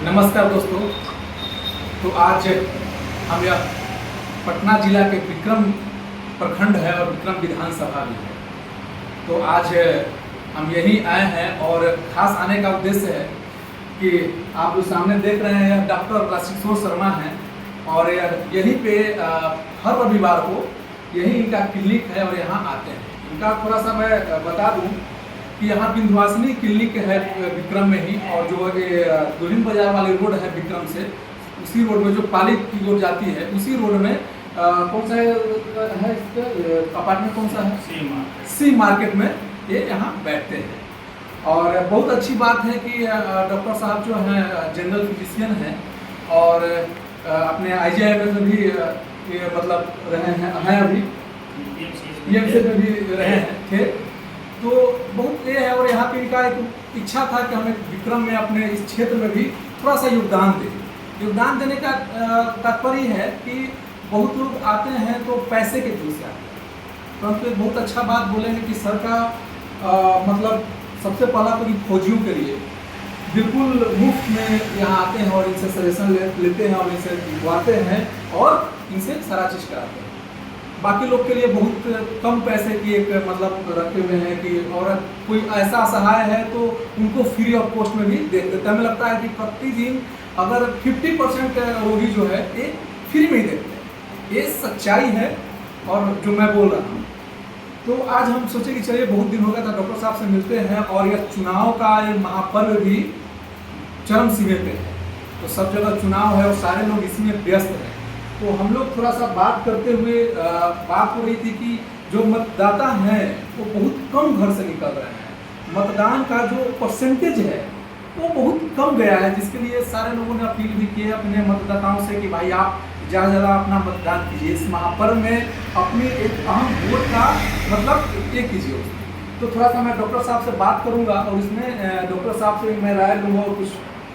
नमस्कार दोस्तों। तो आज हम यह पटना जिला के विक्रम प्रखंड है और विक्रम विधानसभा भी है। तो आज हम यहीं आए हैं और खास आने का उद्देश्य है कि आप जो सामने देख रहे हैं डॉक्टर राजकिशोर शर्मा हैं और यहीं पे हर रविवार को यहीं इनका क्लिनिक है और यहाँ आते हैं। इनका थोड़ा सा मैं बता दूं कि यहाँ विंध्यवासिनी क्लिनिक है विक्रम में ही, और जो दुल्हिन बाजार वाली रोड है विक्रम से, उसी रोड में जो पाली की रोड जाती है उसी रोड में कौन सा है अपार्टमेंट कौन सा है, सी मार्केट में ये यहाँ बैठते हैं। और बहुत अच्छी बात है कि डॉक्टर साहब जो हैं जनरल फिजिशियन हैं और अपने IGIMS में भी मतलब रहे हैं अभी PMC में भी रहे थे। तो बहुत ये है और यहाँ पे इनका एक इच्छा था कि हमें विक्रम में अपने इस क्षेत्र में भी थोड़ा सा योगदान दें। योगदान देने का तात्पर्य है कि बहुत लोग आते हैं तो पैसे के थ्रू से आते हैं, परंतु एक बहुत अच्छा बात बोलेंगे कि सर का मतलब सबसे पहला तो फौजियों के लिए बिल्कुल मुफ्त में यहाँ आते हैं और इनसे सजेशन लेते हैं और इनसे दिखवाते हैं और इनसे सारा चीज़ कराते हैं। बाकी लोग के लिए बहुत कम पैसे की एक मतलब रखे हुए हैं कि और कोई ऐसा असहाय है तो उनको फ्री ऑफ कॉस्ट में भी देख देते हैं। हमें लगता है कि प्रतिदिन अगर 50% रोगी जो है ये फ्री में ही देखते हैं। ये सच्चाई है और जो मैं बोल रहा हूँ। तो आज हम सोचे कि चलिए बहुत दिन हो गया था डॉक्टर साहब से मिलते हैं और यह चुनाव का ये महापर्व भी चरम सीमे पे है, तो सब जगह चुनाव है और सारे लोग इसमें व्यस्त हैं। तो हम लोग थोड़ा सा बात करते हुए बात हो रही थी कि जो मतदाता हैं वो बहुत कम घर से निकल रहे हैं। मतदान का जो परसेंटेज है वो बहुत कम गया है, जिसके लिए सारे लोगों ने अपील भी की है अपने मतदाताओं से कि भाई आप ज़्यादा से ज़्यादा अपना मतदान कीजिए। इस महापर्व में अपनी एक अहम वोट का मतलब ये कीजिए। तो थोड़ा सा मैं डॉक्टर साहब से बात करूँगा और इसमें डॉक्टर साहब से मैं राय लूँगा और कुछ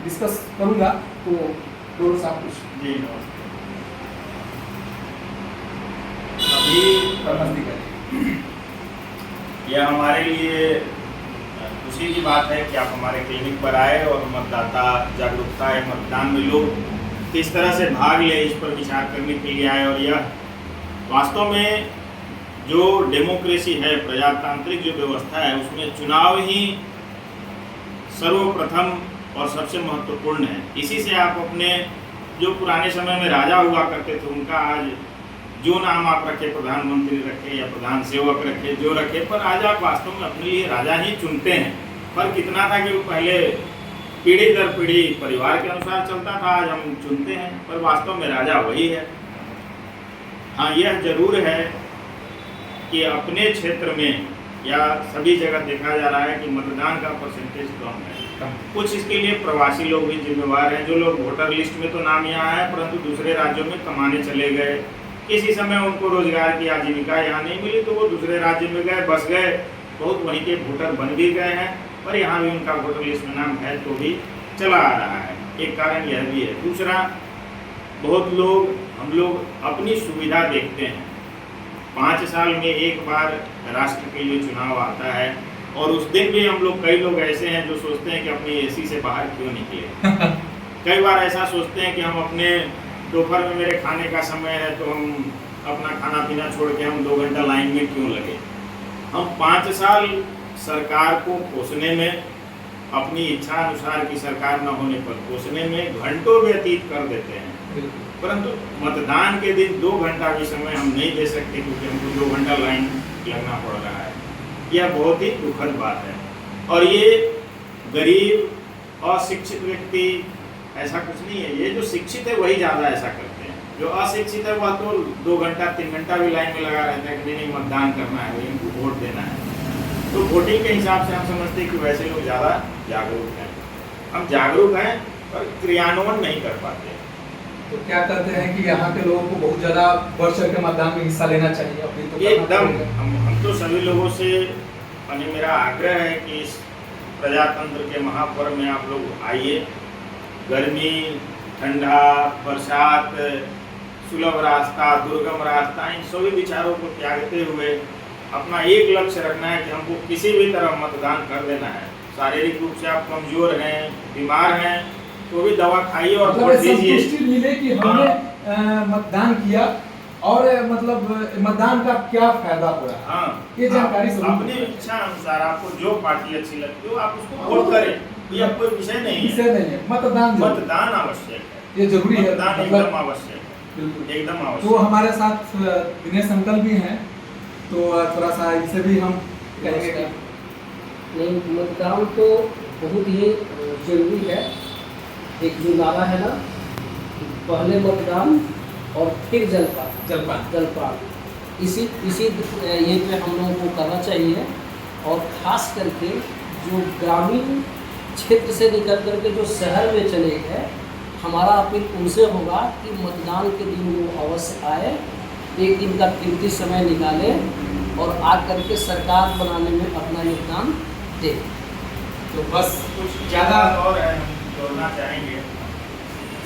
डिस्कस करूँगा। तो डॉक्टर साहब कुछ जी अभी यह हमारे लिए खुशी की बात है कि आप हमारे क्लिनिक पर आए और मतदाता जागरूकता है, मतदान में लोग किस तरह से भाग ले इस पर विचार करने के लिए आए। और यह वास्तव में जो डेमोक्रेसी है, प्रजातांत्रिक जो व्यवस्था है, उसमें चुनाव ही सर्वप्रथम और सबसे महत्वपूर्ण है। इसी से आप अपने जो पुराने समय में राजा हुआ करते थे उनका आज जो नाम आप रखे, प्रधानमंत्री रखे या प्रधान सेवक रखे, जो रखे, पर आज आप वास्तव में अपने लिए राजा ही चुनते हैं। फर्क इतना था कि वो पहले पीढ़ी दर पीढ़ी परिवार के अनुसार चलता था, आज हम चुनते हैं, पर वास्तव में राजा वही है। हाँ, यह जरूर है कि अपने क्षेत्र में या सभी जगह देखा जा रहा है कि मतदान का परसेंटेज कम है। कुछ इसके लिए प्रवासी लोग भी जिम्मेवार हैं, जो लोग वोटर लिस्ट में तो नाम यहाँ है परंतु दूसरे राज्यों में कमाने चले गए। किसी समय उनको रोजगार की आजीविका यहाँ नहीं मिली तो वो दूसरे राज्य में गए, बस गए, बहुत वहीं के वोटर बन भी गए हैं, पर यहाँ भी उनका वोटर लिस्ट में नाम है तो भी चला आ रहा है। एक कारण यह भी है। दूसरा, बहुत लोग हम लोग अपनी सुविधा देखते हैं। 5 साल में एक बार राष्ट्र के लिए चुनाव आता है और उस दिन भी हम लोग, कई लोग ऐसे हैं जो सोचते हैं कि अपनी AC से बाहर क्यों निकले। कई बार ऐसा सोचते हैं कि हम अपने दोपहर में मेरे खाने का समय है तो हम अपना खाना पीना छोड़ के हम 2 घंटा लाइन में क्यों लगे। हम 5 साल सरकार को पोसने में, अपनी इच्छा अनुसार की सरकार न होने पर पोसने में घंटों व्यतीत कर देते हैं, परंतु मतदान के दिन 2 घंटा भी समय हम नहीं दे सकते क्योंकि हमको 2 घंटा लाइन लगना पड़ रहा है। यह बहुत ही दुखद बात है। और ये गरीब अशिक्षित व्यक्ति ऐसा कुछ नहीं है, ये जो शिक्षित है वही ज़्यादा ऐसा करते हैं। जो अशिक्षित है वह तो 2 घंटा 3 घंटा भी लाइन में लगा रहता है कि नहीं मतदान करना है, इनको वोट देना है। तो वोटिंग के हिसाब से हम समझते हैं कि वैसे लोग ज़्यादा जागरूक हैं। हम जागरूक हैं पर क्रियान्वयन नहीं कर पाते। तो क्या करते हैं कि यहाँ के लोगों को बहुत ज़्यादा बढ़ चढ़ के मतदान में हिस्सा लेना चाहिए अपनी तो एकदम। हम तो सभी लोगों से मेरा आग्रह है कि इस प्रजातंत्र के महापर्व में आप लोग आइए। गर्मी, ठंडा, बरसात, सुलभ रास्ता, दुर्गम रास्ता, इन सभी विचारों को त्यागते हुए अपना एक लक्ष्य रखना है कि हमको किसी भी तरह मतदान कर देना है। शारीरिक रूप से आप कमज़ोर हैं, बीमार हैं, तो भी दवा खाइए और मतलब वोट ये दीजिए। संतुष्टि मिले कि हमने मतदान किया और मतलब मतदान का क्या फायदा हुआ। हाँ, ये जानकारी आप सबको अपनी मिले। इच्छा अनुसार आपको जो पार्टी अच्छी लगती हो आप उसको वोट करें, यह कोई विषय नहीं है। विषय नहीं है, मतदान जरूरी। मतदान आवश्यक है, ये जरूरी है, मतदान मतलब एकदम आवश्यक है, बिल्कुल। एकदम तो आवश्यक। हमारे साथ दिनेश अंकल भी हैं, तो थोड़ा सा इनसे भी हम कहेंगे कि नहीं, मतदान तो बहुत ही जरूरी है। एक जो नारा है ना, पहले मतदान और फिर जलपान। इसी ये पे हम लोगों को करना चाहिए। और ख़ास करके जो ग्रामीण क्षेत्र से निकल करके जो शहर में चले गए, हमारा अपील उनसे होगा कि मतदान के दिन वो अवश्य आए, एक दिन का कीमती समय निकाले और आ करके सरकार बनाने में अपना योगदान दे। तो बस कुछ ज़्यादा और है, हम जोड़ना चाहेंगे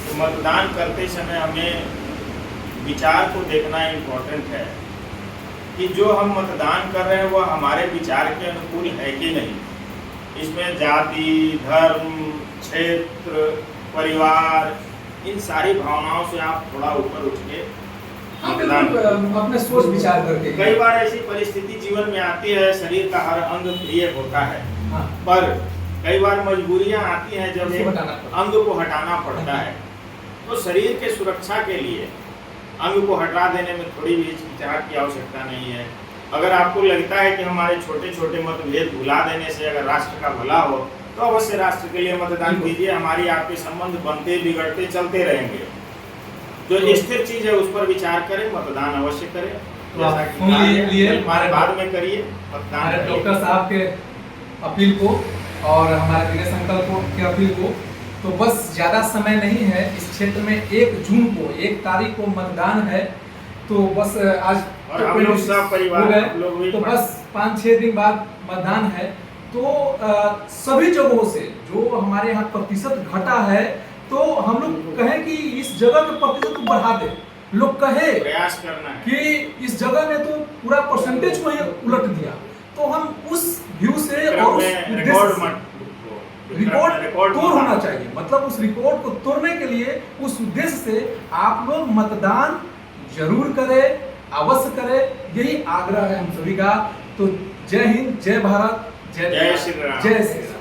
तो मतदान करते समय हमें विचार को देखना इम्पोर्टेंट है कि जो हम मतदान कर रहे हैं वो हमारे विचार के अनुकूल है कि नहीं। इसमें जाति, धर्म, क्षेत्र, परिवार, इन सारी भावनाओं से आप थोड़ा ऊपर उठ के मतदान करें। अपने सोच विचार करके। कई बार ऐसी परिस्थिति जीवन में आती है, शरीर का हर अंग प्रिय होता है, हाँ। पर कई बार मजबूरियां आती हैं जब उसको एक हटाना पड़ता है। अंग को हटाना पड़ता है। तो शरीर के सुरक्षा के लिए अंग को हटा देने में थोड़ी भी हिचकिचाहट की आवश्यकता नहीं है। अगर आपको लगता है कि हमारे छोटे छोटे मतभेद भुला देने से अगर राष्ट्र का भला हो तो अवश्य राष्ट्र के लिए मतदान कीजिए। हमारी आपके संबंध बनते बिगड़ते चलते रहेंगे। जो स्थिर चीज है उस पर विचार करें, मतदान अवश्य करें। तो आप सुन लिए हमारे बाद में करिए मतदान। हमारे डॉक्टर साहब के अपील को और हमारे दिनेश अंकल को के अपील को। तो बस ज़्यादा समय नहीं है, इस क्षेत्र में 1 जून को 1 तारीख को मतदान है। तो बस आज और हम लोग सब परिवार हो गए, हम लोग भी तो बस 5-6 दिन बाद मतदान है। तो सभी जगहों से जो हमारे यहाँ प्रतिशत घटा है, तो हम लोग कहें कि इस जगह के प्रतिशत को बढ़ा दे। लोग कहे प्रयास करना है कि इस जगह में तो पूरा परसेंटेज को ही उलट दिया। तो हम उस व्यू से और उस रिकॉर्ड तोड़ होना चाहिए, मतलब उस रिकॉर्ड को तोड़ने के लिए उस उद्देश्य से आप लोग मतदान जरूर करें, अवश्य करें, यही आग्रह है हम सभी का। तो जय हिंद, जय भारत, जय श्री राम। जय श्री राम।